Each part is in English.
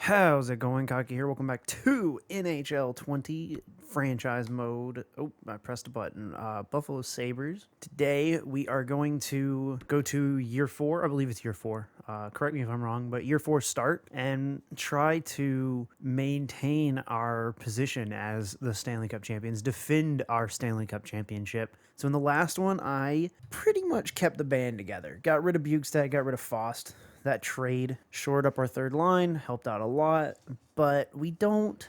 How's it going? Kaki here. Welcome back to NHL 20 franchise mode. Oh, I pressed a button. Buffalo Sabres. Today we are going to go to year 4. I believe it's year 4. Correct me if I'm wrong, but year 4 start and try to maintain our position as the Stanley Cup champions, defend our Stanley Cup championship. So in the last one, I pretty much kept the band together. Got rid of Bukestad, got rid of Faust. That trade shored up our third line, helped out a lot, but we don't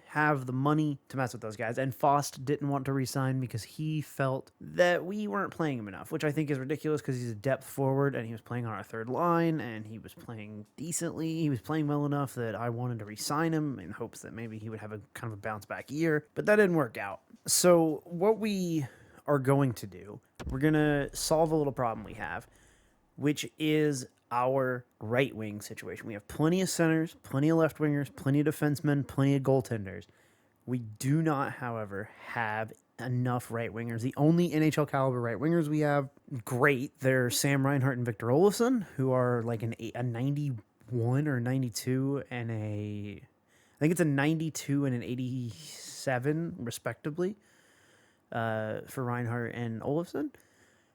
have the money to mess with those guys. And Faust didn't want to resign because he felt that we weren't playing him enough, which I think is ridiculous because he's a depth forward and he was playing on our third line and he was playing decently. He was playing well enough that I wanted to resign him in hopes that maybe he would have a kind of a bounce back year, but that didn't work out. So what we are going to do, we're going to solve a little problem we have, which is our right wing situation. We have plenty of centers, plenty of left wingers, plenty of defensemen, plenty of goaltenders. We do not, however, have enough right wingers. The only NHL caliber right wingers we have, great. They're Sam Reinhart and Victor Olofsson, who are like a 91 or 92 and I think it's a 92 and an 87 respectively for Reinhart and Olofsson,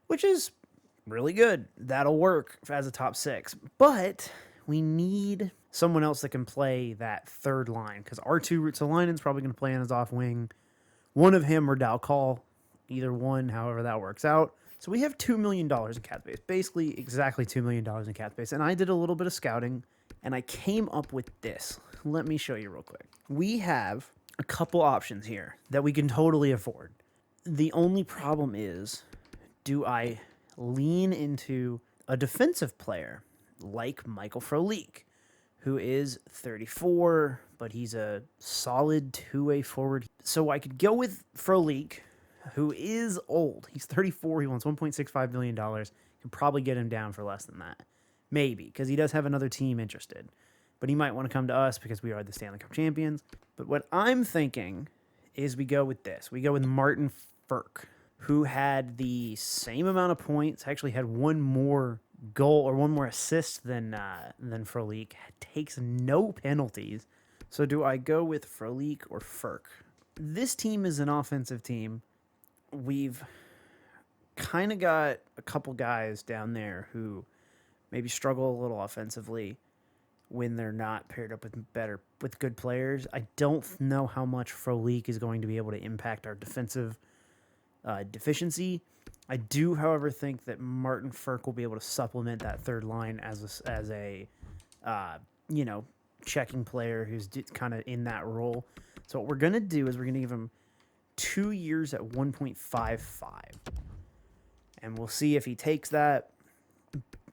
which is really good. That'll work as a top 6. But we need someone else that can play that third line because R2 Ruotsalainen's probably going to play on his off wing. One of him or Dal Call, either one, however that works out. So we have $2 million in cap space, basically exactly $2 million in cap space. And I did a little bit of scouting and I came up with this. Let me show you real quick. We have a couple options here that we can totally afford. The only problem is, do I lean into a defensive player like Michael Frolik, who is 34, but he's a solid two-way forward. So I could go with Frolik, who is old. He's 34. He wants $1.65 million. Can probably get him down for less than that. Maybe, because he does have another team interested. But he might want to come to us because we are the Stanley Cup champions. But what I'm thinking is we go with this. We go with Martin Furk, who had the same amount of points, actually had one more goal or one more assist than Frolik, takes no penalties. So do I go with Frolik or Furk? This team is an offensive team. We've kind of got a couple guys down there who maybe struggle a little offensively when they're not paired up with good players. I don't know how much Frolik is going to be able to impact our defensive deficiency. I do, however, think that Martin Furk will be able to supplement that third line as a checking player who's kind of in that role. So what we're going to do is we're going to give him 2 years at 1.55. And we'll see if he takes that.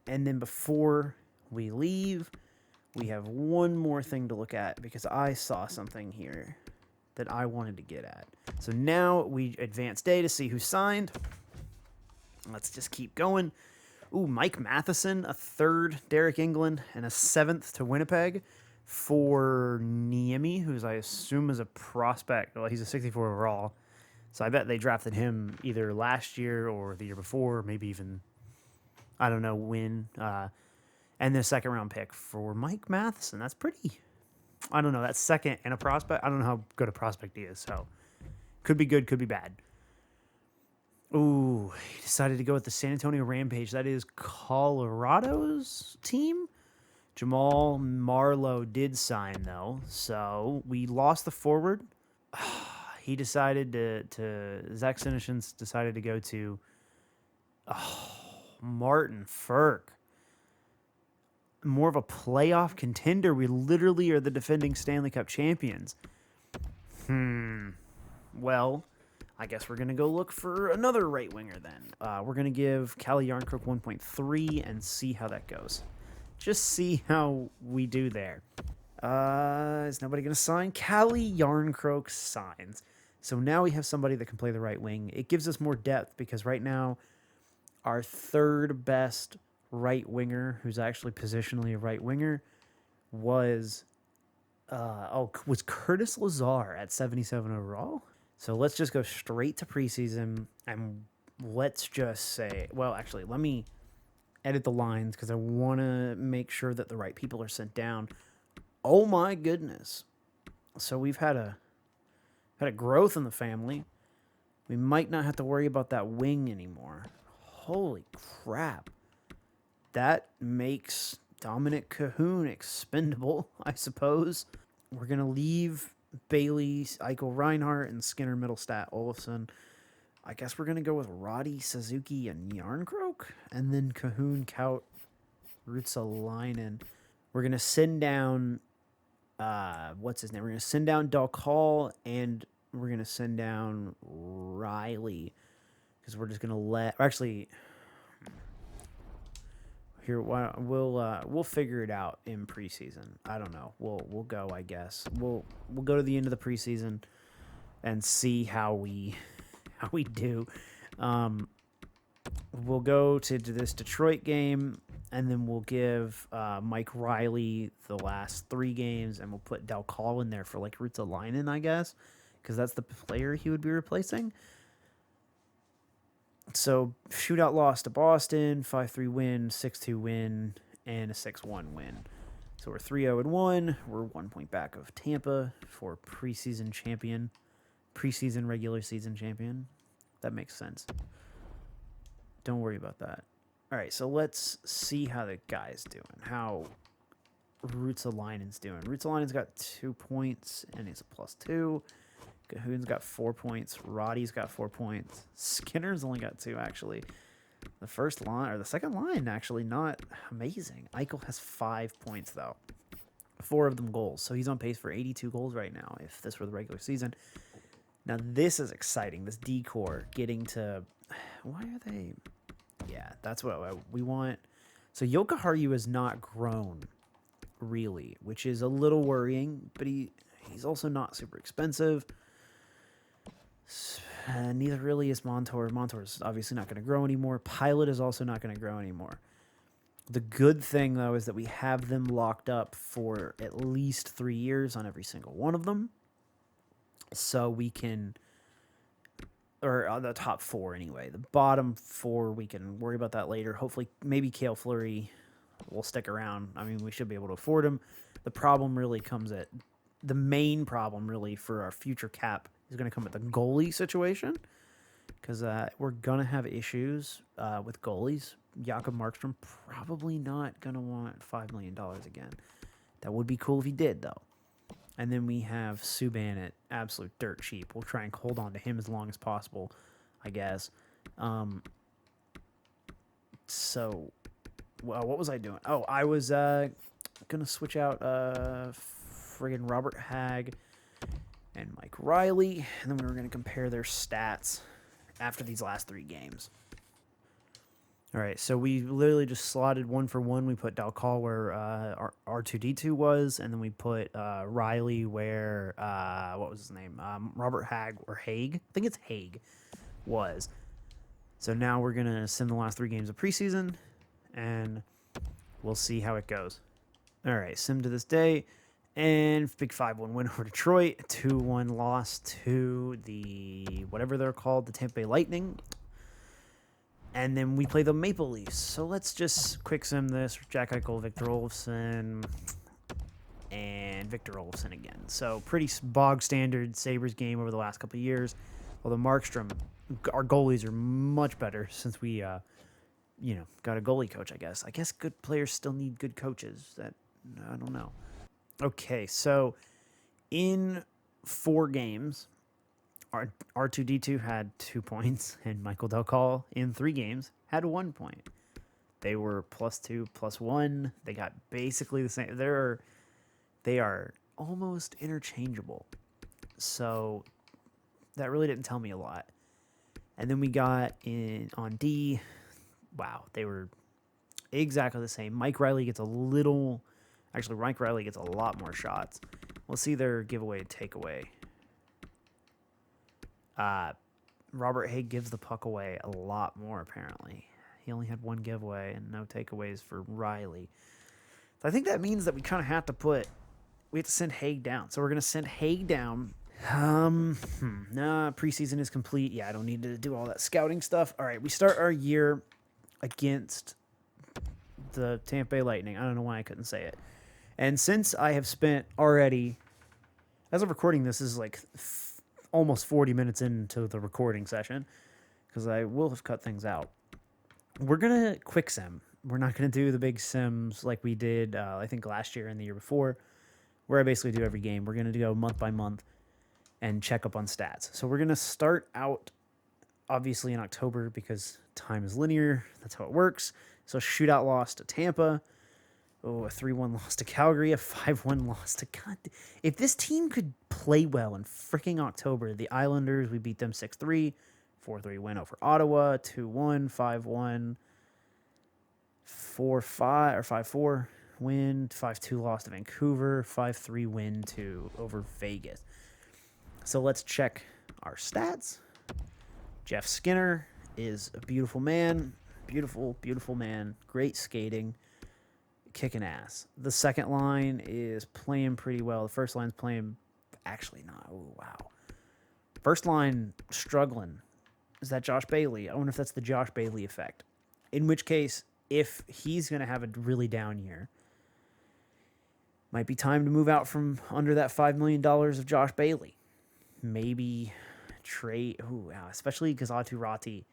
And then before we leave, we have one more thing to look at because I saw something here that I wanted to get at. So now we advance day to see who signed. Let's just keep going. Ooh, Mike Matheson, a 3rd Derek England, and a 7th to Winnipeg for Niemi, who's I assume is a prospect. Well, he's a 64 overall. So I bet they drafted him either last year or the year before, maybe even, I don't know when. And the 2nd round pick for Mike Matheson. That's pretty... I don't know. That's 2nd and a prospect. I don't know how good a prospect he is. So could be good, could be bad. Ooh, he decided to go with the San Antonio Rampage. That is Colorado's team. Jamal Marlowe did sign, though. So we lost the forward. He decided Zach Senyshyn decided to go to Martin Furk. More of a playoff contender. We literally are the defending Stanley Cup champions. Well, I guess we're going to go look for another right winger then. We're going to give Calle Jarnkrok 1.3 and see how that goes. Just see how we do there. Is nobody going to sign? Calle Jarnkrok signs. So now we have somebody that can play the right wing. It gives us more depth because right now our 3rd best right winger, who's actually positionally a right winger, was Curtis Lazar at 77 overall. So let's just go straight to preseason and let's just say, well, actually, let me edit the lines because I want to make sure that the right people are sent down. Oh my goodness. So we've had a growth in the family. We might not have to worry about that wing anymore. Holy crap. That makes Dominic Cahoon expendable, I suppose. We're going to leave Bailey, Eichel Reinhardt, and Skinner Middlestat Olafson. I guess we're going to go with Roddy, Suzuki, and Yarncroak. And then Cahoon, Kaut, Ruotsalainen. We're going to send down, what's his name? We're going to send down Dahl and we're going to send down Riley. Because we're just going to actually, here, we'll figure it out in preseason. I don't know. We'll go, I guess. We'll go to the end of the preseason and see how we do. We'll go to this Detroit game, and then we'll give Mike Riley the last 3 games, and we'll put Del Call in there for like Ruotsalainen, I guess, because that's the player he would be replacing. So shootout loss to Boston, 5-3 win, 6-2 win, and a 6-1 win. So we're 3-0-1. We're 1 point back of Tampa for preseason regular season champion. That makes sense. Don't worry about that. All right, so let's see how the guy's doing. How Ruotsalainen's doing. Ruotsalainen's got 2 points, and he's a +2. Cahoon's got 4 points. Roddy's got 4 points. Skinner's only got 2, actually. The first line, or the second line, actually, not amazing. Eichel has 5 points, though. 4 of them goals. So he's on pace for 82 goals right now, if this were the regular season. Now, this is exciting. This D-core getting to... Why are they... Yeah, that's what we want. So Jokiharju has not grown, really, which is a little worrying, but he's also not super expensive. Neither really is Montour. Montour's obviously not going to grow anymore. Pilot is also not going to grow anymore. The good thing, though, is that we have them locked up for at least 3 years on every single one of them. So we can... Or the top 4, anyway. The bottom 4, we can worry about that later. Hopefully, maybe Cale Fleury will stick around. I mean, we should be able to afford him. The problem really comes at... The main problem, really, for our future cap is going to come at the goalie situation, because we're going to have issues with goalies. Jakob Markstrom probably not going to want $5 million again. That would be cool if he did, though. And then we have Subban at absolute dirt cheap. We'll try and hold on to him as long as possible, I guess. So, well, what was I doing? Oh, I was going to switch out friggin' Robert Hagg and Mike Riley, and then we were going to compare their stats after these last 3 games. All right, so we literally just slotted 1 for 1. We put Dalcal where R2D2 was, and then we put Riley where, what was his name? Robert Hagg, or Haig? I think it's Haig, was. So now we're going to send the last 3 games of preseason, and we'll see how it goes. All right, sim to this day. And big 5-1 win over Detroit, 2-1 loss to the, whatever they're called, the Tampa Bay Lightning. And then we play the Maple Leafs. So let's just quick sim this. Jack Eichel, Victor Olofsson, and Victor Olofsson again. So pretty bog standard Sabres game over the last couple of years. Although Markstrom, our goalies are much better since we, got a goalie coach, I guess. I guess good players still need good coaches. That, I don't know. Okay, so in 4 games, R2D2 had 2 points, and Michael Delcall in 3 games had 1 point. They were +2, +1. They got basically the same. They are almost interchangeable. So that really didn't tell me a lot. And then we got on D. Wow, they were exactly the same. Mike Riley gets a lot more shots. We'll see their giveaway and takeaway. Robert Haig gives the puck away a lot more, apparently. He only had 1 giveaway and no takeaways for Riley. So I think that means that we kind of have to send Haig down. So we're going to send Haig down. Preseason is complete. Yeah, I don't need to do all that scouting stuff. All right, we start our year against the Tampa Bay Lightning. I don't know why I couldn't say it. And since I have spent already, as of recording this, is like almost 40 minutes into the recording session, because I will have cut things out. We're going to quick sim. We're not going to do the big sims like we did, I think, last year and the year before, where I basically do every game. We're going to go month by month and check up on stats. So we're going to start out, obviously, in October because time is linear. That's how it works. So shootout loss to Tampa. Oh, a 3-1 loss to Calgary. A 5-1 loss to... God, if this team could play well in freaking October, the Islanders, we beat them 6-3. 4-3 win over Ottawa. 2-1, 5-1. 4-5 or 5-4 win. 5-2 loss to Vancouver. 5-3 win over Vegas. So let's check our stats. Jeff Skinner is a beautiful man. Beautiful, beautiful man. Great skating. Kicking ass. The second line is playing pretty well. The first line's playing actually not. Oh, wow. First line struggling. Is that Josh Bailey? I wonder if that's the Josh Bailey effect. In which case, if he's going to have a really down year, might be time to move out from under that $5 million of Josh Bailey. Maybe trade. Ooh, wow. Especially because Aatu Ratti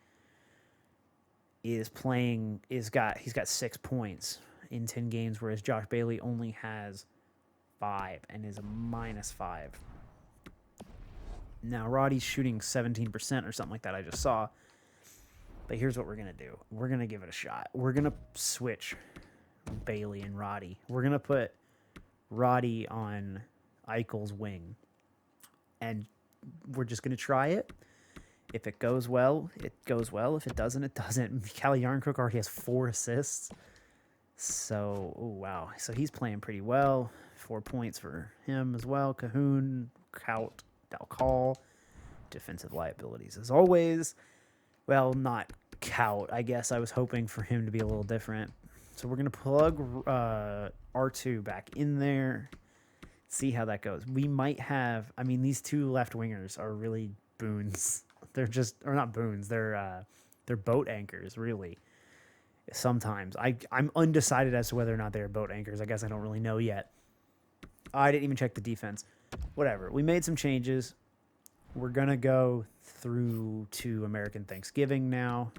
is playing. He's got 6 points in 10 games, whereas Josh Bailey only has 5 and is a -5. Now, Roddy's shooting 17% or something like that, I just saw. But here's what we're going to do. We're going to give it a shot. We're going to switch Bailey and Roddy. We're going to put Roddy on Eichel's wing. And we're just going to try it. If it goes well, it goes well. If it doesn't, it doesn't. Calle Yarncrook already has 4 assists. So, oh, wow. So he's playing pretty well. 4 points for him as well. Cahoon, Kaut, Dalcal. Defensive liabilities as always. Well, not Kaut. I guess I was hoping for him to be a little different. So we're going to plug R2 back in there. See how that goes. We might have... I mean, these 2 left wingers are really boons. They're just... Or not boons. They're boat anchors, really. Sometimes. I'm undecided as to whether or not they're boat anchors. I guess I don't really know yet. I didn't even check the defense. Whatever. We made some changes. We're going to go through to American Thanksgiving now.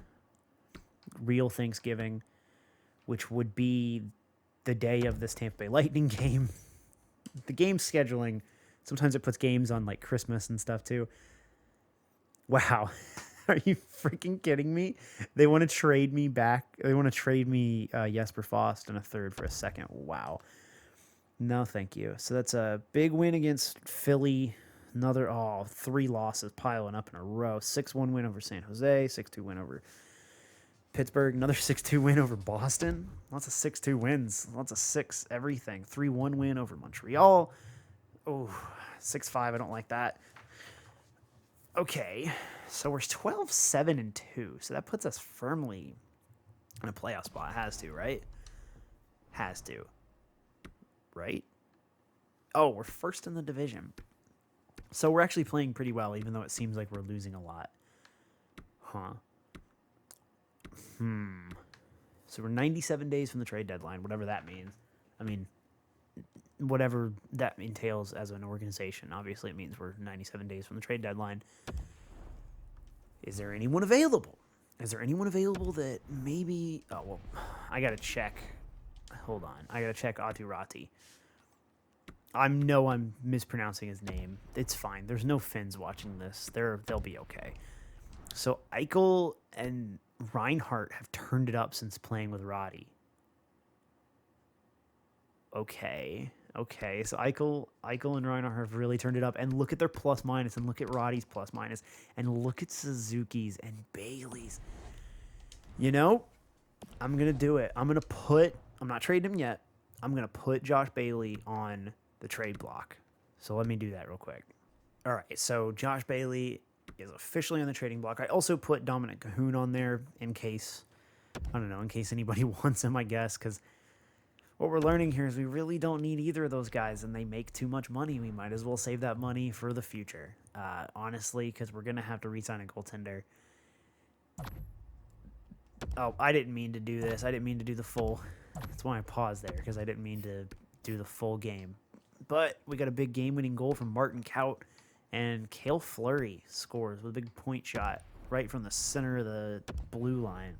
Real Thanksgiving. Which would be the day of this Tampa Bay Lightning game. The game scheduling, sometimes it puts games on like Christmas and stuff too. Wow. Are you freaking kidding me? They want to trade me back. They want to trade me Jesper Fast and a third for a second. Wow. No, thank you. So that's a big win against Philly. Another, 3 losses piling up in a row. 6-1 win over San Jose. 6-2 win over Pittsburgh. Another 6-2 win over Boston. Lots of 6-2 wins. Lots of 6 everything. 3-1 win over Montreal. Oh, 6-5. I don't like that. Okay. So we're 12-7-2. So that puts us firmly in a playoff spot. Has to, right? Has to. Right? Oh, we're first in the division. So we're actually playing pretty well, even though it seems like we're losing a lot. Huh. So we're 97 days from the trade deadline, whatever that means. I mean, whatever that entails as an organization. Obviously, it means we're 97 days from the trade deadline. Is there anyone available? Is there anyone available that maybe... Oh, well, I got to check. Hold on. I got to check Aatu Ratti. I'm mispronouncing his name. It's fine. There's no Finns watching this. They'll be okay. So Eichel and Reinhart have turned it up since playing with Roddy. Okay. So Eichel and Reinhart have really turned it up. And look at their plus minus, and look at Roddy's plus minus, and look at Suzuki's and Bailey's. You know, I'm gonna do it. I'm not trading him yet. I'm gonna put Josh Bailey on the trade block. So let me do that real quick. All right, so Josh Bailey is officially on the trading block. I also put Dominic Cahoon on there in case anybody wants him, I guess, because what we're learning here is we really don't need either of those guys, and they make too much money. We might as well save that money for the future, honestly, because we're going to have to re-sign a goaltender. Oh, I didn't mean to do this. I didn't mean to do the full. That's why I paused there, because I didn't mean to do the full game. But we got a big game-winning goal from Martin Kaut, and Cale Fleury scores with a big point shot right from the center of the blue line.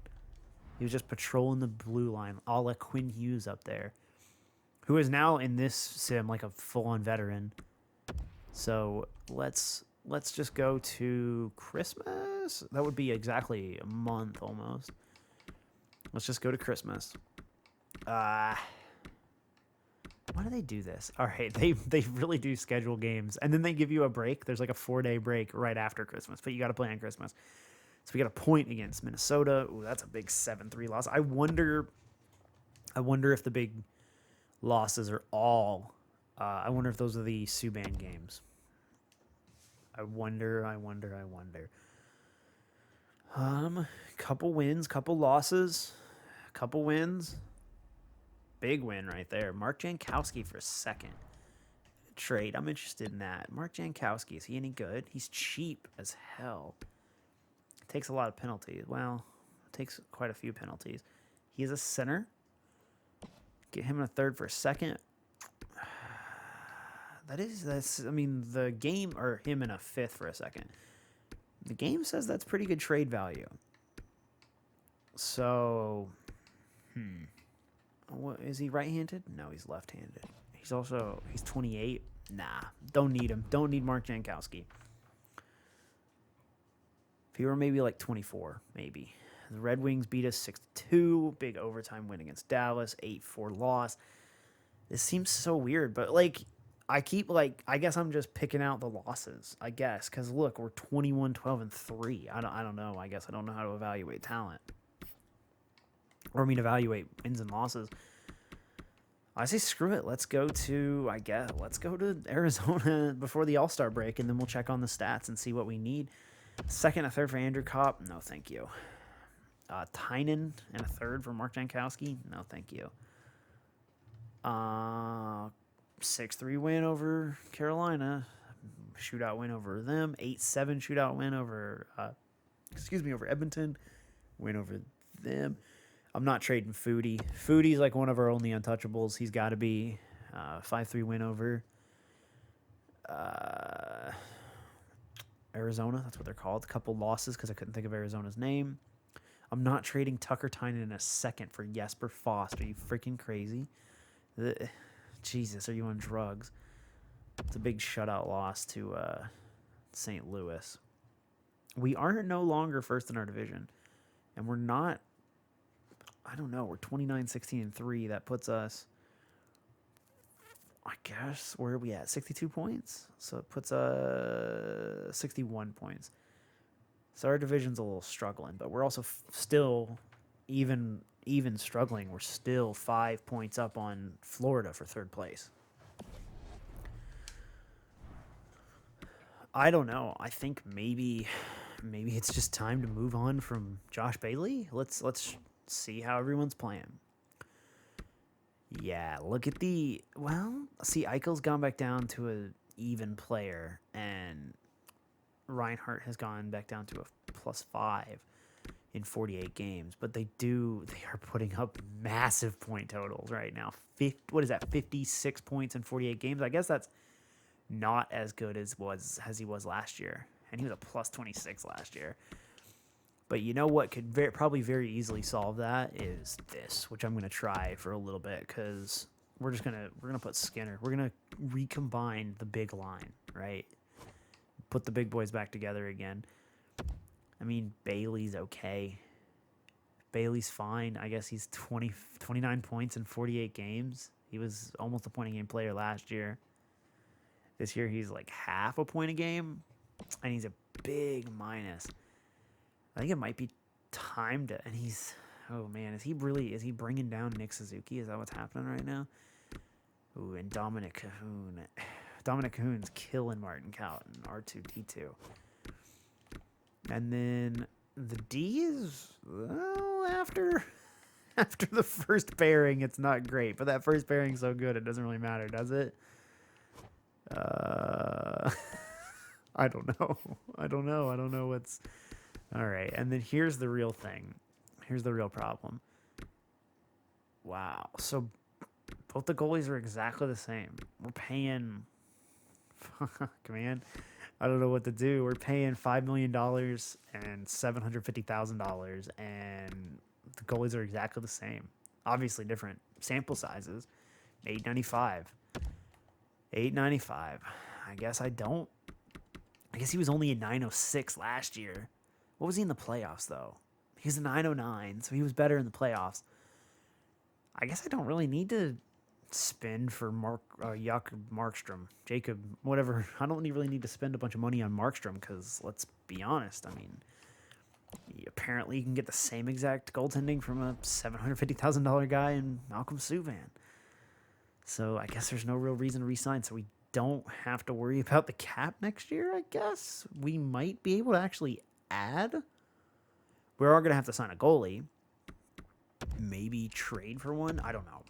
He was just patrolling the blue line, a la Quinn Hughes up there, who is now in this sim like a full-on veteran. So let's just go to Christmas. That would be exactly a month almost. Let's just go to Christmas. Why do they do this? All right, they really do schedule games, and then they give you a break. There's like a 4-day break right after Christmas, but you got to play on Christmas. So we got a point against Minnesota. Ooh, that's a big 7-3 loss. I wonder if the big losses are all. I wonder if those are the Subban games. I wonder. Couple wins, couple losses, couple wins. Big win right there. Mark Jankowski for a second. Trade. I'm interested in that. Mark Jankowski, is he any good? He's cheap as hell. Takes a lot of penalties. Well, takes quite a few penalties. He is a center. Get him in a third for a second. I mean, the game, or him in a fifth for a second. The game says that's pretty good trade value. So, what, is he right-handed? No, he's left-handed. He's 28. Nah, don't need him. Don't need Mark Jankowski. If he were maybe like 24, maybe. The Red Wings beat us 6-2. Big overtime win against Dallas. 8-4 loss. This seems so weird, but like, I guess I'm just picking out the losses, I guess, because look, we're 21-12-3. I don't know. I guess I don't know how to evaluate talent. Or evaluate wins and losses. I say screw it. Let's go to Arizona before the All-Star break, and then we'll check on the stats and see what we need. Second and third for Andrew Kopp. No, thank you. Tynan and a third for Mark Jankowski. No, thank you. 6-3 win over Carolina. Shootout win over them. 8-7 shootout win over Edmonton. Win over them. I'm not trading Foodie. Foodie's like one of our only untouchables. He's got to be 5-3 win over Arizona. That's what they're called. A couple losses because I couldn't think of Arizona's name. I'm not trading Tucker Tynan in a second for Jesper Fast. Are you freaking crazy? Jesus, are you on drugs? It's a big shutout loss to St. Louis. We are no longer first in our division, and we're not. I don't know. We're 29-16-3. That puts us, I guess, where are we at? 62 points. So it puts 61 points. So our division's a little struggling, but we're also still even struggling. We're still 5 points up on Florida for third place. I don't know. I think maybe it's just time to move on from Josh Bailey. Let's see how everyone's playing. Yeah, look at see, Eichel's gone back down to an even player, and Reinhart has gone back down to a +5 in 48 games, but they are putting up massive point totals right now. 56 points in 48 games. I guess that's not as good as he was last year, and he was a +26 last year. But you know what could probably very easily solve that is this, which I'm going to try for a little bit, because we're gonna put Skinner. We're gonna recombine the big line, right? Put the big boys back together again. I mean, Bailey's okay. Bailey's fine. I guess he's 29 points in 48 games. He was almost a point a game player last year. This year he's like half a point a game, and he's a big minus. I think it might be time to, and he's, oh man, is he bringing down Nick Suzuki? Is that what's happening right now? Ooh, and Dominic Cahoon. Dominic Cahoon's killing Martin Kaut and R2-D2. And then the D is, well, after the first pairing, it's not great, but that first pairing's so good, it doesn't really matter, does it? I don't know. I don't know what's... All right, and then here's the real thing. Here's the real problem. Wow. So Both the goalies are exactly the same. We're paying, man, I don't know what to do. We're paying $5 million and $750,000, and the goalies are exactly the same. Obviously, different sample sizes. 895. 895. I guess I don't. I guess he was only a 906 last year. What was he in the playoffs, though? He was a 909, so he was better in the playoffs. I guess I don't really need to spend for Jacob, whatever. I don't really need to spend a bunch of money on Markstrom because, let's be honest, I mean, apparently you can get the same exact goaltending from a $750,000 guy in Malcolm Subban. So I guess there's no real reason to re-sign, so we don't have to worry about the cap next year, I guess. We might be able to actually add. We are going to have to sign a goalie. Maybe trade for one. I don't know.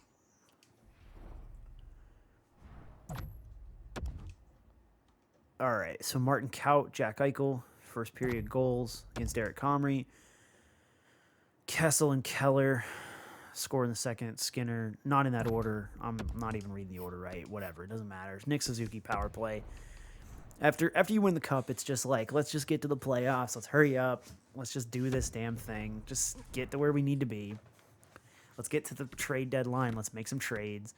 All right, so Martin Kaut, Jack Eichel, first period goals against Derek Comrie. Kessel and Keller score in the second. Skinner, not in that order. I'm not even reading the order right. Whatever, it doesn't matter. Nick Suzuki power play. After you win the cup, it's just like, let's just get to the playoffs. Let's hurry up. Let's just do this damn thing. Just get to where we need to be. Let's get to the trade deadline. Let's make some trades.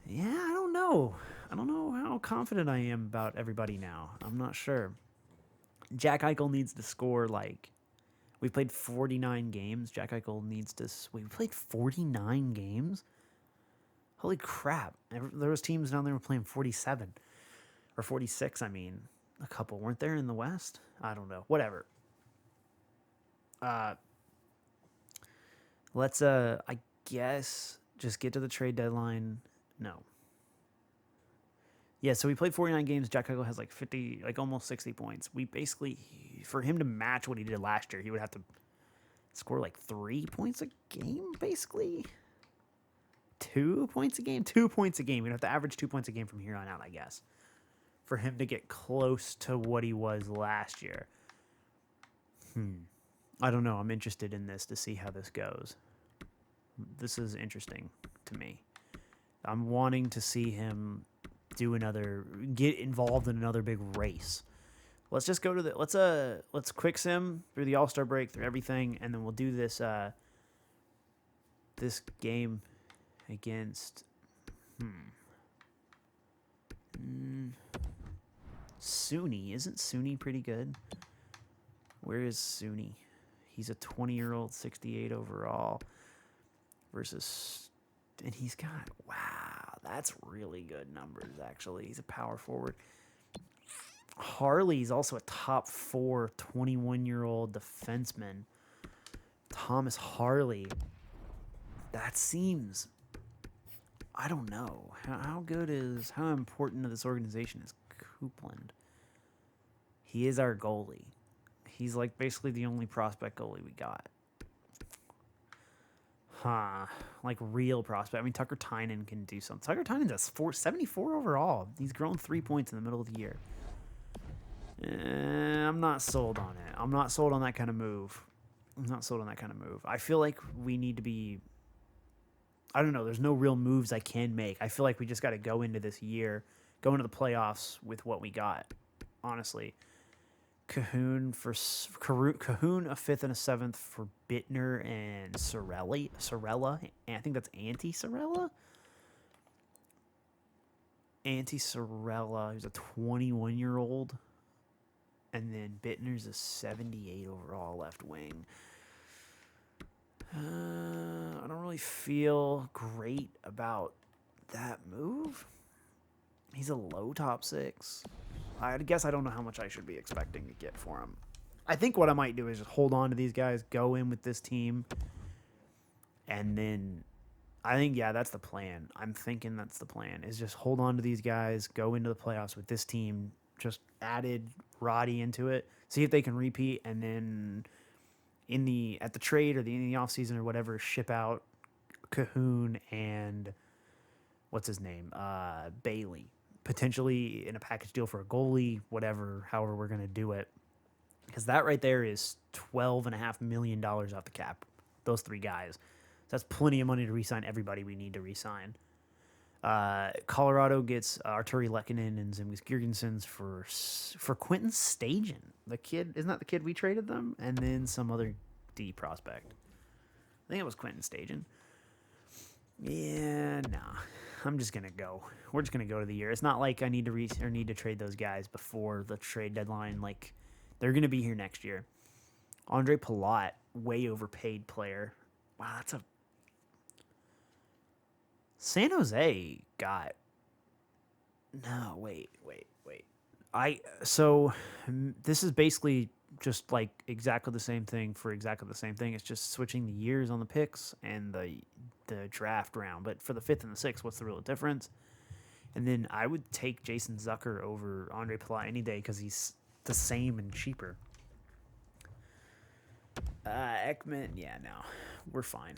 Yeah, I don't know. I don't know how confident I am about everybody now. I'm not sure. Jack Eichel needs to score, like, we played 49 games. Jack Eichel needs to... We played 49 games? Holy crap. There was teams down there who were playing 47. Or 46, I mean. A couple. Weren't there in the West? I don't know. Whatever. Let's, I guess, just get to the trade deadline. No. Yeah, so we played 49 games. Jack Eichel has like 50, like almost 60 points. We basically, for him to match what he did last year, he would have to score like 3 points a game, basically. 2 points a game? 2 points a game. We'd have to average 2 points a game from here on out, I guess, for him to get close to what he was last year. I don't know. I'm interested in this to see how this goes. This is interesting to me. I'm wanting to see him get involved in another big race. Let's just go to let's quick sim through the All-Star break, through everything, and then we'll do this this game against SUNY. Isn't SUNY pretty good? Where is SUNY? He's a 20-year-old, 68 overall versus, and he's got, wow, that's really good numbers, actually. He's a power forward. Harley's also a top 4 21-year-old defenseman. Thomas Harley. That seems, I don't know. How important to this organization is Coupland? He is our goalie. He's like basically the only prospect goalie we got. Like real prospect. I mean, Tucker Tynan can do something. Tucker Tynan does 74 overall. He's grown 3 points in the middle of the year. I'm not sold on it. I'm not sold on that kind of move. I feel like we need to be... I don't know. There's no real moves I can make. I feel like we just got to go into this year, go into the playoffs with what we got, honestly. Cahoon, a 5th and a 7th for Bittner and Sorella. And I think that's Antti Sorella. He's a 21-year-old. And then Bittner's a 78 overall left wing. I don't really feel great about that move. He's a low top 6. I guess I don't know how much I should be expecting to get for him. I think what I might do is just hold on to these guys, go in with this team, and then I think, yeah, that's the plan. I'm thinking that's the plan, is just hold on to these guys, go into the playoffs with this team, just added Roddy into it, see if they can repeat, and then at the trade or in the offseason or whatever, ship out Cahoon and what's his name? Bailey. Potentially in a package deal for a goalie, however we're going to do it. Because that right there is $12.5 million off the cap. Those 3 guys. that's plenty of money to re-sign everybody we need to re-sign. Colorado gets Arturi Lehkonen and Zemgus Girgensons for Quentin Stajan. The kid, isn't that the kid we traded them? And then some other D prospect. I think it was Quentin Stajan. Yeah, nah. I'm just gonna go. We're just gonna go to the year. It's not like I need to need to trade those guys before the trade deadline. Like, they're gonna be here next year. Andre Palat, way overpaid player. Wow, that's a San Jose got. No, wait. This is basically just like exactly the same thing for exactly the same thing. It's just switching the years on the picks and the draft round. But for the 5th and the 6th, what's the real difference? And then I would take Jason Zucker over Andre Palat any day because he's the same and cheaper. Ekman, yeah, no, we're fine.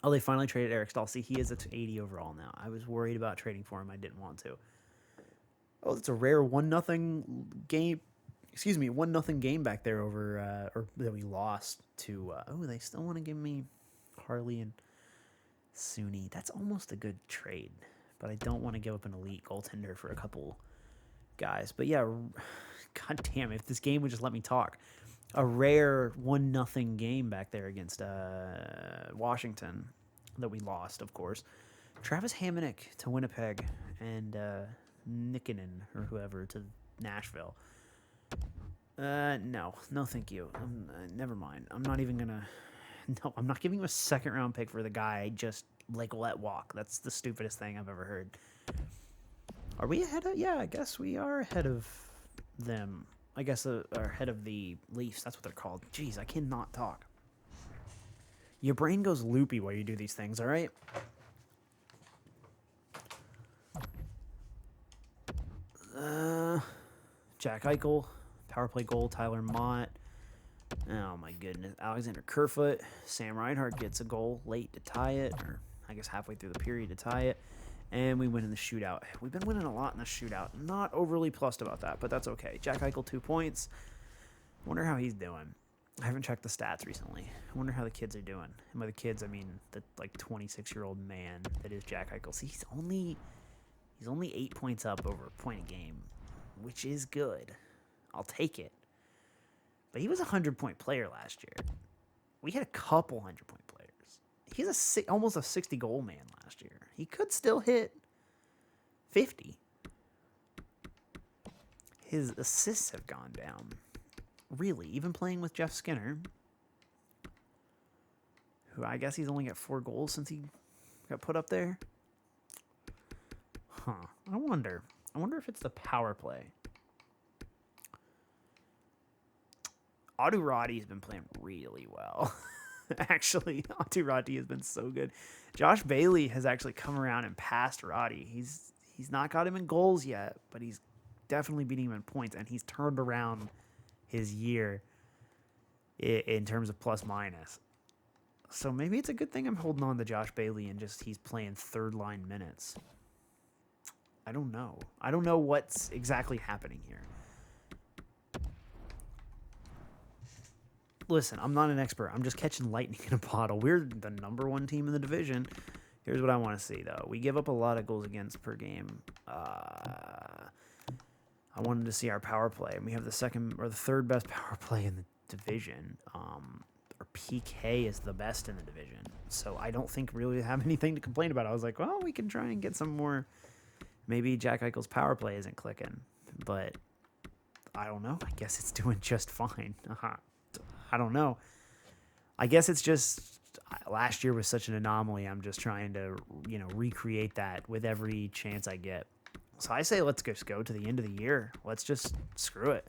Oh, they finally traded Eric Staal. See, he is at 80 overall now. I was worried about trading for him. I didn't want to. Oh, it's a rare 1-0 game. Excuse me, 1-0 game back there over, or that we lost to. They still want to give me Harley and Suni. That's almost a good trade, but I don't want to give up an elite goaltender for a couple guys. But yeah, god damn, if this game would just let me talk. A rare 1-0 game back there against Washington that we lost, of course. Travis Hamonic to Winnipeg and Nikkinen or whoever to Nashville. No, thank you. Never mind. I'm not even gonna. No, I'm not giving you a 2nd-round pick for the guy I just let walk. That's the stupidest thing I've ever heard. Are we ahead of? Yeah, I guess we are ahead of them. I guess are ahead of the Leafs. That's what they're called. Jeez, I cannot talk. Your brain goes loopy while you do these things, all right? Jack Eichel, power play goal, Tyler Mott. Oh, my goodness. Alexander Kerfoot. Sam Reinhart gets a goal late to tie it, or I guess halfway through the period to tie it. And we win in the shootout. We've been winning a lot in the shootout. Not overly plussed about that, but that's okay. Jack Eichel, 2 points. Wonder how he's doing. I haven't checked the stats recently. I wonder how the kids are doing. And by the kids, I mean the 26-year-old man that is Jack Eichel. See, he's only 8 points up over a point a game, which is good. I'll take it. But he was a 100-point player last year. We had a couple 100-point players. He's almost a 60-goal man last year. He could still hit 50. His assists have gone down. Really, even playing with Jeff Skinner, who I guess he's only got 4 goals since he got put up there. Huh. I wonder if it's the power play. Aturati has been playing really well. Actually, Aturati has been so good. Josh Bailey has actually come around and passed Roddy. He's not got him in goals yet, but he's definitely beating him in points, and he's turned around his year in terms of plus minus. So maybe it's a good thing I'm holding on to Josh Bailey and just he's playing 3rd-line minutes. I don't know. I don't know what's exactly happening here. Listen, I'm not an expert. I'm just catching lightning in a bottle. We're the number 1 team in the division. Here's what I want to see, though. We give up a lot of goals against per game. I wanted to see our power play, and we have the 2nd or the 3rd best power play in the division. Our PK is the best in the division, so I don't think really have anything to complain about. I was like, well, we can try and get some more. Maybe Jack Eichel's power play isn't clicking, but I don't know. I guess it's doing just fine. I don't know. I guess it's just last year was such an anomaly. I'm just trying to, recreate that with every chance I get. So I say let's just go to the end of the year. Let's just screw it.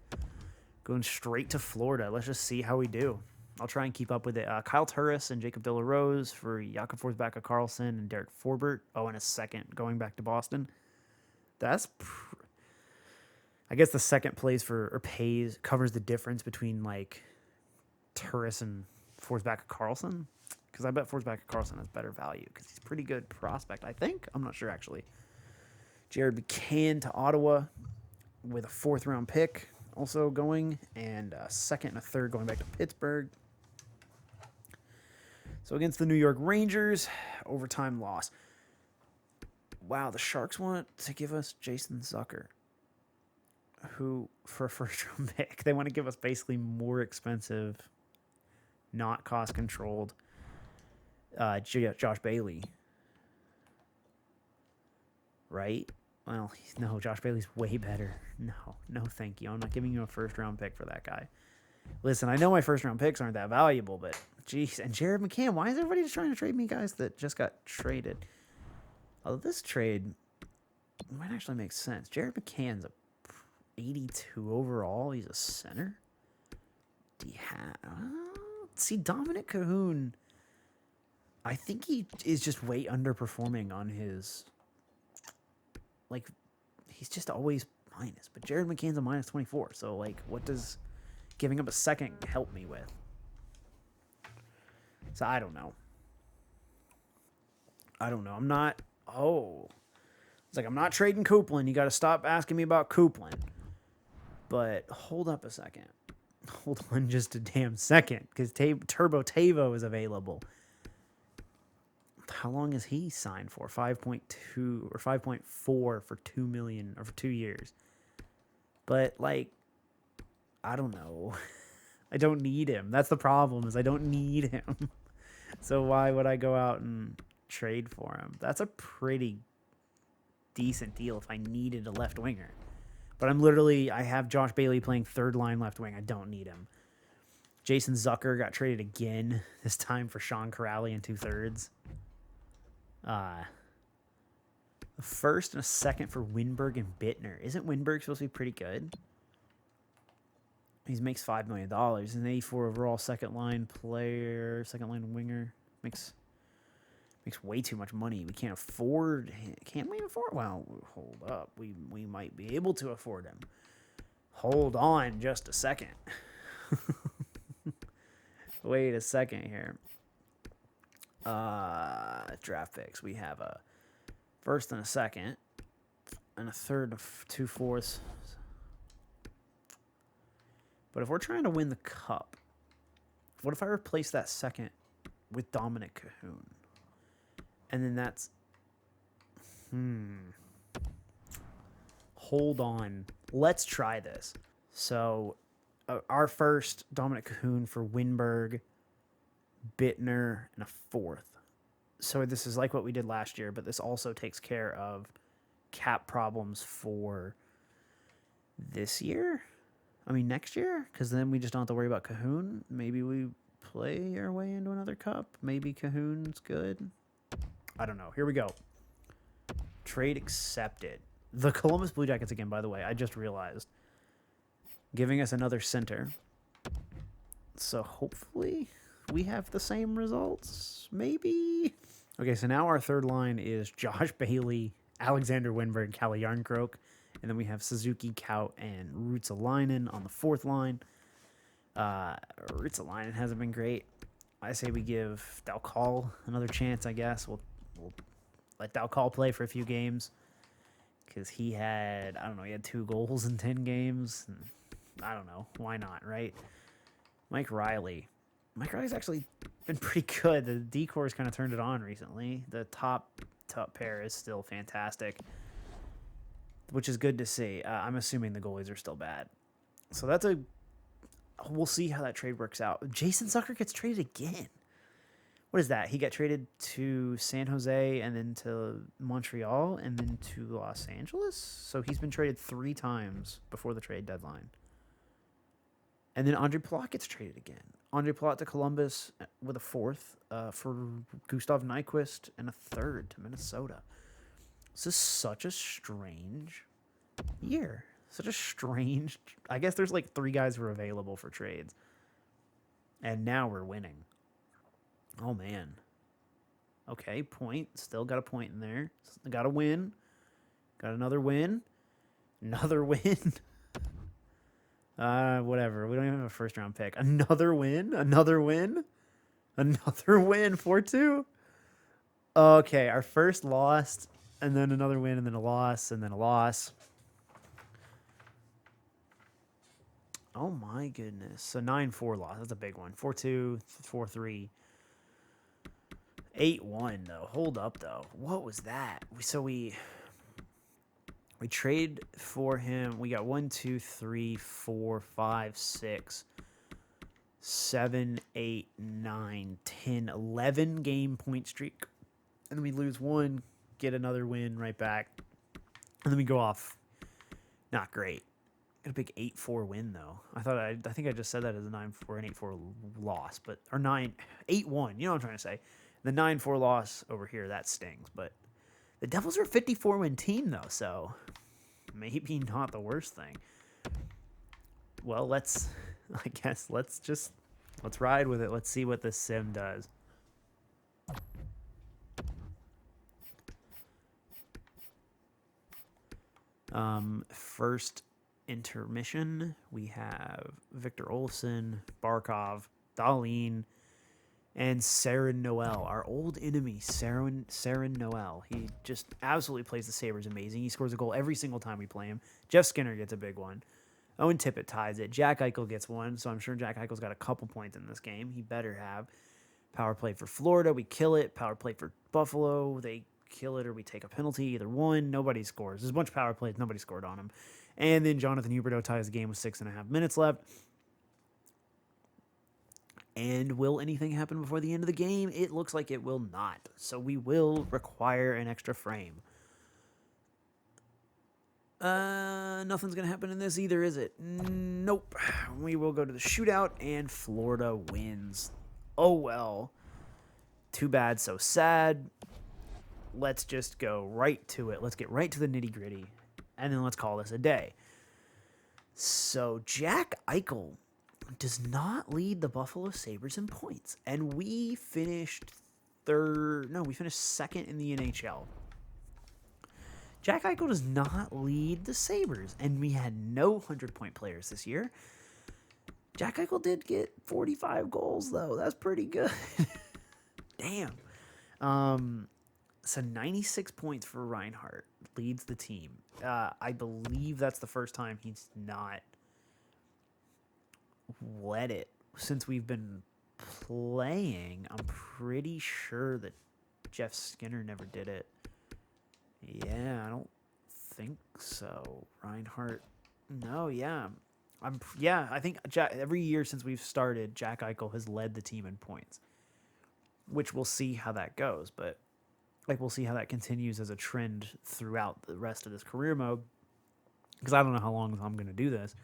Going straight to Florida. Let's just see how we do. I'll try and keep up with it. Kyle Turris and Jacob De La Rose for Jakob Forsbacka Karlsson and Derek Forbert. Oh, and a 2nd going back to Boston. That's... I guess the 2nd plays covers the difference between, Turris and Forsbacka Karlsson, because I bet Forsbacka Karlsson has better value because he's a pretty good prospect, I think. I'm not sure, actually. Jared McCann to Ottawa with a 4th-round pick also going, and a 2nd and a 3rd going back to Pittsburgh. So against the New York Rangers, overtime loss. Wow, the Sharks want to give us Jason Zucker, who, for a first-round pick, they want to give us basically more expensive, not cost-controlled Josh Bailey. Right? Well, no, Josh Bailey's way better. No, thank you. I'm not giving you a first-round pick for that guy. Listen, I know my first-round picks aren't that valuable, but jeez. And Jared McCann, why is everybody just trying to trade me guys that just got traded? Although this trade might actually make sense. Jared McCann's a 82 overall. He's a center. See, Dominic Cahoon, I think he is just way underperforming on his... Like, he's just always minus. But Jared McCann's a minus 24. So, like, what does giving up a second help me with? So, I don't know. I'm not... Oh. It's like, I'm not trading Copeland. You got to stop asking me about Copeland. But hold up a second. Hold on just a damn second. Because Turbo Tavo is available. How long is he signed for? 5.2 or 5.4 for $2 million or for 2 years. But, like, I don't know. I don't need him. That's the problem, is I don't need him. So why would I go out and trade for him? That's a pretty decent deal if I needed a left winger. But I have Josh Bailey playing third line left wing. I don't need him. Jason Zucker got traded again, this time for Sean Corrali in 2/3. A first and a second for Winberg and Bittner. Isn't Winberg supposed to be pretty good? He makes $5 million. He's an 84 overall second line player, second line winger. Makes way too much money. We can't afford him. Can we afford? Well, hold up. We might be able to afford him. Hold on just a second. Wait a second here. Draft picks. We have a first and a second, and a third of 2/4. But if we're trying to win the cup, what if I replace that second with Dominic Cahoon? And then that's... Hold on. Let's try this. So, our first, Dominic Cahoon for Winberg, Bittner, and a fourth. So this is like what we did last year, but this also takes care of cap problems for this year. I mean, next year, because then we just don't have to worry about Cahoon. Maybe we play our way into another cup. Maybe Cahoon's good. I don't know. Here we go. Trade accepted. The Columbus Blue Jackets again, by the way. I just realized. Giving us another center. So hopefully we have the same results. Maybe. Okay, so now our third line is Josh Bailey, Alexander Winberg, Kalle Järnkrok. And then we have Suzuki, Kaut, and Ruotsalainen on the fourth line. Ruotsalainen hasn't been great. I say we give Dalcall another chance, I guess. We'll let Dalcall play for a few games. Because he had 2 goals in 10 games. And I don't know. Why not, right? Mike Riley's actually been pretty good. The D-Corps kind of turned it on recently. The top pair is still fantastic, which is good to see. I'm assuming the goalies are still bad. So we'll see how that trade works out. Jason Zucker gets traded again. What is that? He got traded to San Jose and then to Montreal and then to Los Angeles? So he's been traded 3 times before the trade deadline. And then Andre Palat gets traded again. Andre Palat to Columbus with a fourth for Gustav Nyquist and a third to Minnesota. This is such a strange year. I guess there's like 3 guys who are available for trades. And now we're winning. Oh, man. Okay, point. Still got a point in there. Got a win. Got another win. Another win. Whatever. We don't even have a first-round pick. Another win. Another win. 4-2. Okay, our first loss, and then another win, and then a loss, and then a loss. Oh, my goodness. So 9-4 loss. That's a big one. 4-2, 4-3. 8-1 though. Hold up though. What was that? So we trade for him. We got 1, 2, 3, 4, 5, 6, 7, 8, 9, 10, 11 game point streak. And then we lose one, get another win right back. And then we go off. Not great. Got a big 8-4 win though. I think I just said that as a 9-4 and 8-4 loss, but or 8-1. You know what I'm trying to say. The 9-4 loss over here, that stings. But the Devils are a 54-win team though, so maybe not the worst thing. Well, let's ride with it. Let's see what this sim does. First intermission, we have Victor Olofsson, Barkov, Dahlin, and Saren Noel, our old enemy, Saren Noel. He just absolutely plays the Sabres amazing. He scores a goal every single time we play him. Jeff Skinner gets a big one. Owen Tippett ties it. Jack Eichel gets one, so I'm sure Jack Eichel's got a couple points in this game. He better have. Power play for Florida, we kill it. Power play for Buffalo, they kill it or we take a penalty. Either one, nobody scores. There's a bunch of power plays, nobody scored on him. And then Jonathan Huberdeau ties the game with 6.5 minutes left. And will anything happen before the end of the game? It looks like it will not. So we will require an extra frame. Nothing's going to happen in this either, is it? Nope. We will go to the shootout, and Florida wins. Oh, well. Too bad, so sad. Let's just go right to it. Let's get right to the nitty-gritty, and then let's call this a day. So Jack Eichel does not lead the Buffalo Sabres in points, and we finished second in the NHL. Jack Eichel does not lead the Sabres, and we had no 100-point players this year. Jack Eichel did get 45 goals, though. That's pretty good. Damn. So 96 points for Reinhart, leads the team. I believe that's the first time he's not led it since we've been playing. I'm pretty sure that Jeff Skinner never did it. Yeah, I don't think so. Reinhart, no, yeah. I think every year since we've started, Jack Eichel has led the team in points, which we'll see how that goes, but we'll see how that continues as a trend throughout the rest of this career mode, because I don't know how long I'm going to do this.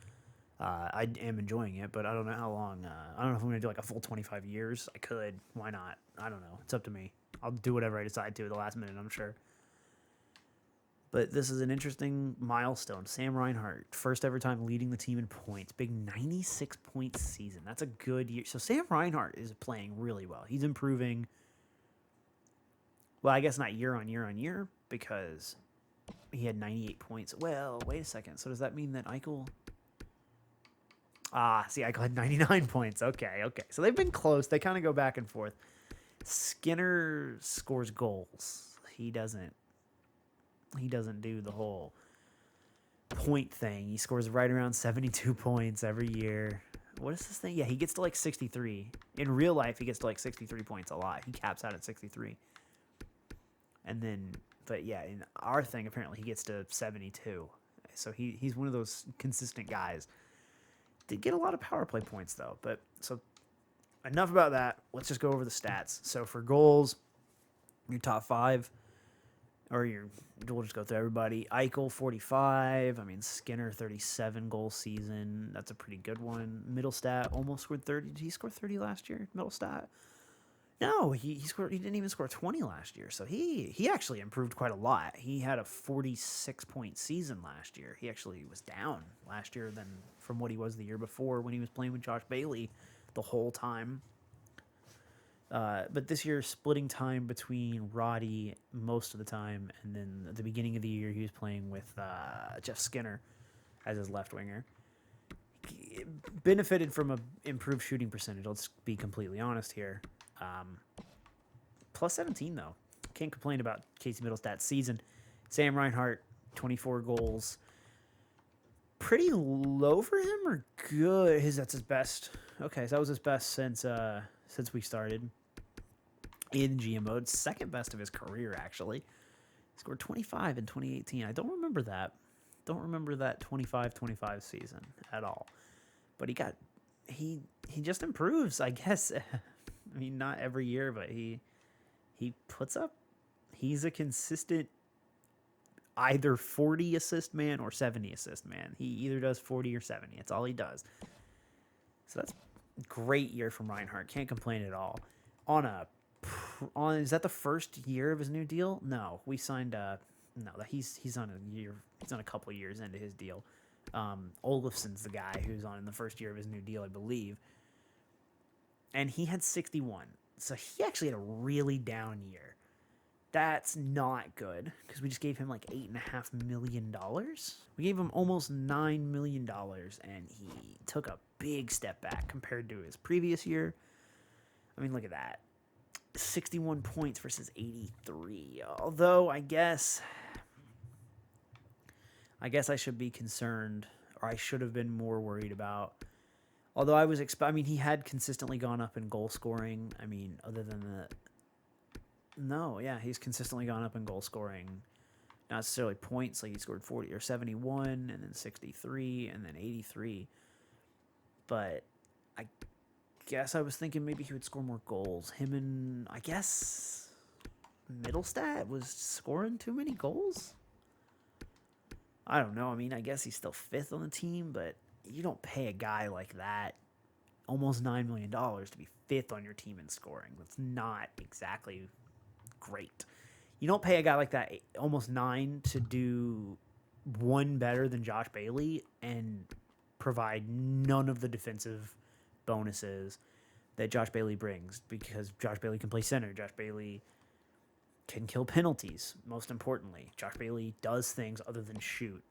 I am enjoying it, but I don't know how long. I don't know if I'm going to do like a full 25 years. I could. Why not? I don't know. It's up to me. I'll do whatever I decide to at the last minute, I'm sure. But this is an interesting milestone. Sam Reinhart, first ever time leading the team in points. Big 96-point season. That's a good year. So Sam Reinhart is playing really well. He's improving. Well, I guess not year on year, because he had 98 points. Well, wait a second. So does that mean that Eichel... Eichel had 99 points. Okay. So they've been close. They kind of go back and forth. Skinner scores goals. He doesn't do the whole point thing. He scores right around 72 points every year. What is this thing? Yeah, he gets to like 63. In real life, he gets to like 63 points a lot. He caps out at 63. And then, but yeah, in our thing, apparently he gets to 72. So he's one of those consistent guys. Did get a lot of power play points, though. But so enough about that. Let's just go over the stats. So for goals, your top five, we'll just go through everybody. Eichel, 45. I mean, Skinner, 37 goal season. That's a pretty good one. Middlestat almost scored 30. Did he score 30 last year, Middlestat? No, he didn't even score 20 last year. So he actually improved quite a lot. He had a 46-point season last year. He actually was down last year from what he was the year before when he was playing with Josh Bailey the whole time. But this year, splitting time between Roddy most of the time, and then at the beginning of the year, he was playing with Jeff Skinner as his left winger. He benefited from an improved shooting percentage. Let's be completely honest here. Plus 17, though. Can't complain about Casey Middlestat's season. Sam Reinhart, 24 goals. Pretty low for him or good? That's his best. Okay, so that was his best since we started. in GM mode, second best of his career, actually. He scored 25 in 2018. I don't remember that. Don't remember that 25-25 season at all. But he just improves, I guess. I mean, not every year, but he puts up. He's a consistent either 40 assist man or 70 assist man. He either does 40 or 70. That's all he does. So that's a great year from Reinhart. Can't complain at all. Is that the first year of his new deal? No, we signed no, he's on a year. He's on a couple of years into his deal. Olafson's the guy who's on in the first year of his new deal, I believe. And he had 61. So he actually had a really down year. That's not good because we just gave him like $8.5 million. We gave him almost $9 million, and he took a big step back compared to his previous year. I mean, look at that. 61 points versus 83. Although I guess I should be concerned, or I should have been more worried about. Although I mean, he had consistently gone up in goal scoring. I mean, other than he's consistently gone up in goal scoring. Not necessarily points, like he scored 40 or 71, and then 63, and then 83. But I guess I was thinking maybe he would score more goals. Him and, I guess, Middlestat was scoring too many goals? I don't know. I mean, I guess he's still fifth on the team, but you don't pay a guy like that almost $9 million to be fifth on your team in scoring. That's not exactly great. You don't pay a guy like that almost 9 to do one better than Josh Bailey and provide none of the defensive bonuses that Josh Bailey brings, because Josh Bailey can play center. Josh Bailey can kill penalties, most importantly. Josh Bailey does things other than shoot.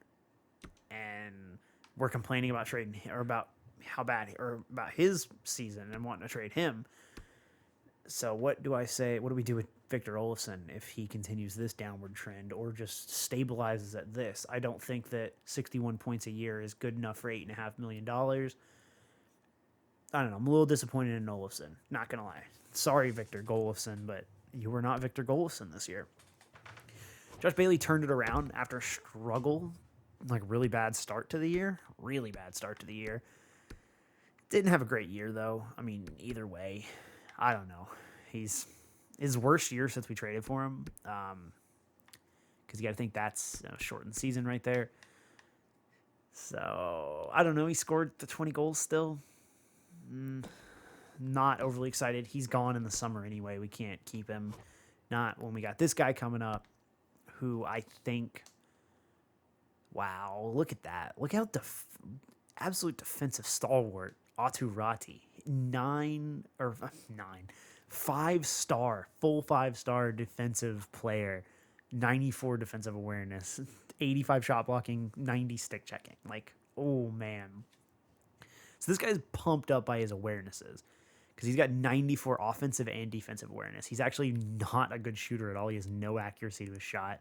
And we're complaining about trading or about how bad or about his season and wanting to trade him. So what do I say? What do we do with Victor Olofsson if he continues this downward trend or just stabilizes at this? I don't think that 61 points a year is good enough for $8.5 million. I don't know. I'm a little disappointed in Olofsson. Not going to lie. Sorry, Victor Olofsson, but you were not Victor Olofsson this year. Josh Bailey turned it around after a struggle, like really bad start to the year. Really bad start to the year. Didn't have a great year, though. I mean, either way, I don't know. He's his worst year since we traded for him. Because you got to think that's a shortened season right there. So, I don't know. He scored the 20 goals still. Not overly excited. He's gone in the summer anyway. We can't keep him. Not when we got this guy coming up, who I think, wow, look at that. Look how absolute defensive stalwart Aturati. 5-star, full 5-star defensive player, 94 defensive awareness, 85 shot blocking, 90 stick checking. Like, oh man. So this guy's pumped up by his awarenesses because he's got 94 offensive and defensive awareness. He's actually not a good shooter at all. He has no accuracy to his shot,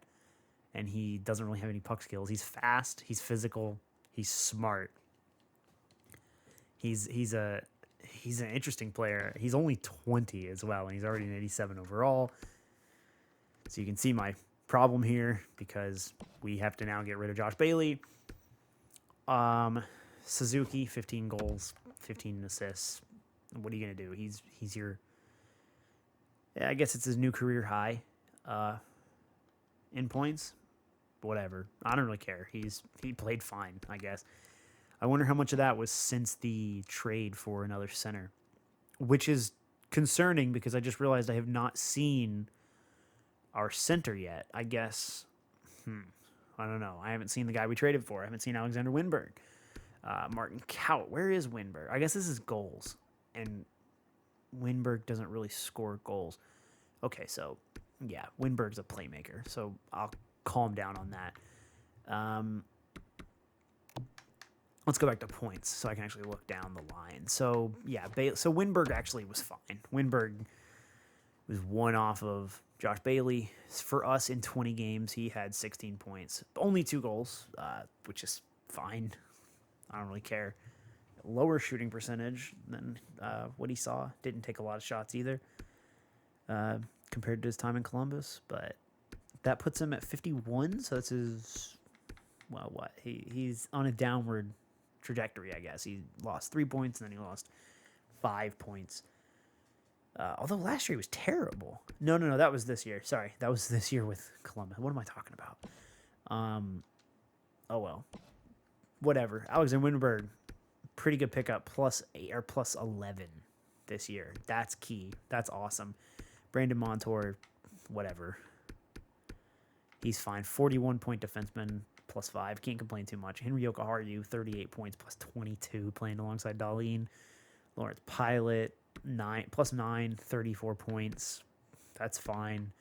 and he doesn't really have any puck skills. He's fast. He's physical. He's smart. He's an interesting player. He's only 20 as well, and he's already an 87 overall. So you can see my problem here because we have to now get rid of Josh Bailey. Suzuki, 15 goals, 15 assists. What are you going to do? He's your... Yeah, I guess it's his new career high in points. Whatever. I don't really care. He played fine, I guess. I wonder how much of that was since the trade for another center, which is concerning because I just realized I have not seen our center yet. I guess, I don't know. I haven't seen the guy we traded for. I haven't seen Alexander Winberg. Martin Kaut. Where is Winberg? I guess this is goals, and Winberg doesn't really score goals. Okay, so, yeah, Winberg's a playmaker, so I'll calm down on that. Let's go back to points so I can actually look down the line. So, yeah, so Winberg actually was fine. Winberg was one off of Josh Bailey. For us in 20 games, he had 16 points. Only 2 goals, which is fine. I don't really care. Lower shooting percentage than what he saw. Didn't take a lot of shots either. compared to his time in Columbus, but that puts him at 51. So that's his, well, what? He's on a downward trajectory, I guess. He lost 3 points, and then he lost 5 points. Although last year he was terrible. No, that was this year. Sorry, that was this year with Columbus. What am I talking about? Oh well, whatever. Alexander Winberg, pretty good pickup, +8 or +11 this year. That's key. That's awesome. Brandon Montour, whatever. He's fine. 41-point defenseman, +5. Can't complain too much. Henry Jokiharju, 38 points, +22, playing alongside Dahlin. Lawrence Pilot, +9, 34 points. That's fine.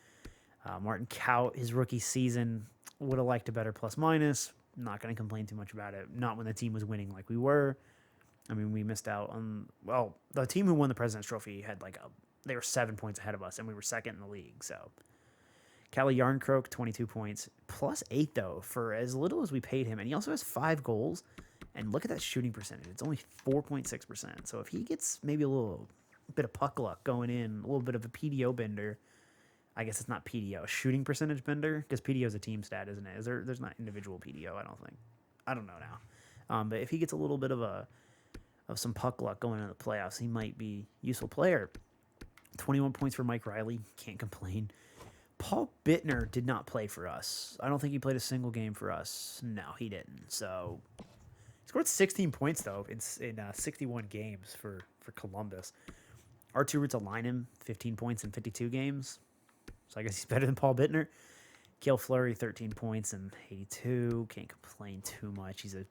Martin Kaut, his rookie season, would have liked a better +-. Not going to complain too much about it. Not when the team was winning like we were. I mean, we missed out on, well, the team who won the President's Trophy had they were 7 points ahead of us, and we were second in the league. So, Kalle Yarncroke, 22 points, +8 though, for as little as we paid him. And he also has 5 goals. And look at that shooting percentage. It's only 4.6%. So if he gets maybe a little bit of puck luck going in, a little bit of a PDO bender, I guess it's not PDO, a shooting percentage bender, because PDO is a team stat, isn't it? There's not individual PDO, I don't think. I don't know now. But if he gets a little bit of some puck luck going into the playoffs, he might be a useful player. 21 points for Mike Riley. Can't complain. Paul Bittner did not play for us. I don't think he played a single game for us. No, he didn't. So he scored 16 points, though, in 61 games for Columbus. Arttu Ruotsalainen, 15 points in 52 games. So I guess he's better than Paul Bittner. Cale Fleury, 13 points in 82. Can't complain too much. He's a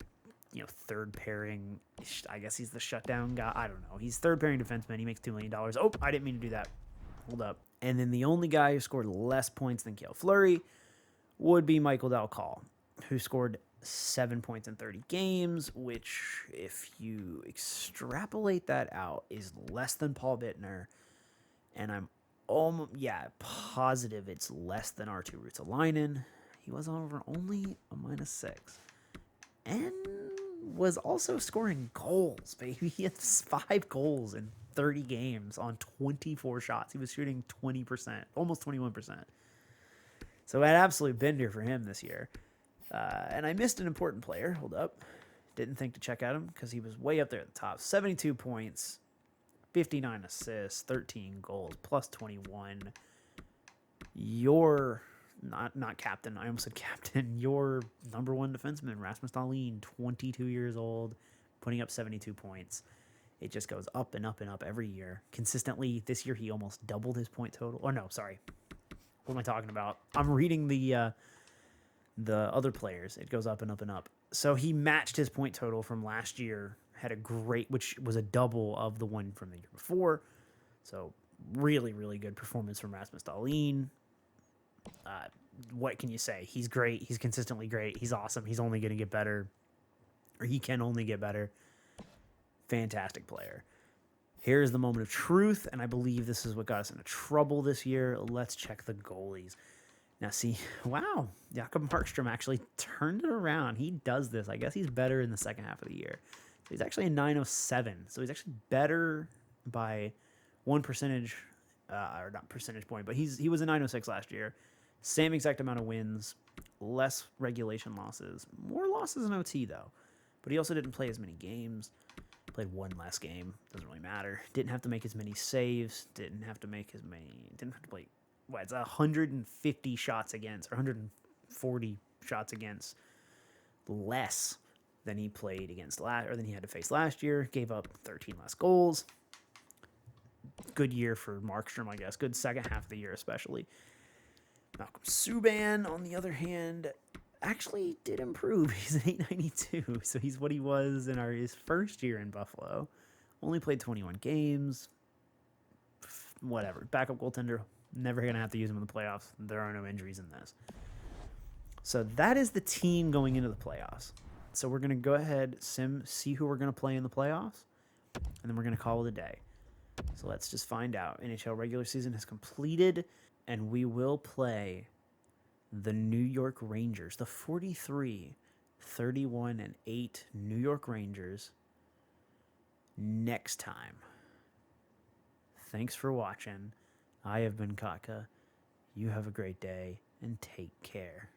third pairing. I guess he's the shutdown guy. I don't know. He's third pairing defenseman. He makes $2 million. Oh, I didn't mean to do that. Hold up. And then the only guy who scored less points than Cale Fleury would be Michael Dal Colle, who scored 7 points in 30 games, which, if you extrapolate that out, is less than Paul Bittner. And I'm almost, positive it's less than Arttu Ruotsalainen. He was over only a -6. And was also scoring goals, baby. He had 5 goals in 30 games on 24 shots. He was shooting 20%, almost 21%. So an absolute bender for him this year. And I missed an important player. Hold up. Didn't think to check out him because he was way up there at the top. 72 points, 59 assists, 13 goals, +21. Your, not captain, I almost said captain, your number one defenseman, Rasmus Dahlin, 22 years old, putting up 72 points. It just goes up and up and up every year. Consistently, this year he almost doubled his point total. Oh, no, sorry. What am I talking about? I'm reading the other players. It goes up and up and up. So he matched his point total from last year, had a great, which was a double of the one from the year before. So really, really good performance from Rasmus Dahlin. What can you say? He's great. He's consistently great. He's awesome. He's only going to get better, or he can only get better. Fantastic player. Here's the moment of truth, and I believe this is what got us into trouble this year. Let's check the goalies. Now, see, wow, Jakob Markstrom actually turned it around. He does this. I guess he's better in the second half of the year. So he's actually a 907. So he's actually better by 1 percentage, or not percentage point, but he was a 906 last year. Same exact amount of wins, less regulation losses, more losses in OT though. But he also didn't play as many games. Played one less game. Doesn't really matter. Didn't have to make as many saves. Didn't have to play. It's 150 shots against, or 140 shots against less than he played against than he had to face last year. Gave up 13 less goals. Good year for Markstrom, I guess. Good second half of the year, especially. Malcolm Subban, on the other hand, actually did improve. He's an 892, so he's what he was in his first year in Buffalo. Only played 21 games. Whatever. Backup goaltender. Never going to have to use him in the playoffs. There are no injuries in this. So that is the team going into the playoffs. So we're going to go ahead, see who we're going to play in the playoffs, and then we're going to call it a day. So let's just find out. NHL regular season has completed, and we will play the New York Rangers, the 43, 31, and 8 New York Rangers next time. Thanks for watching. I have been Kaka. You have a great day and take care.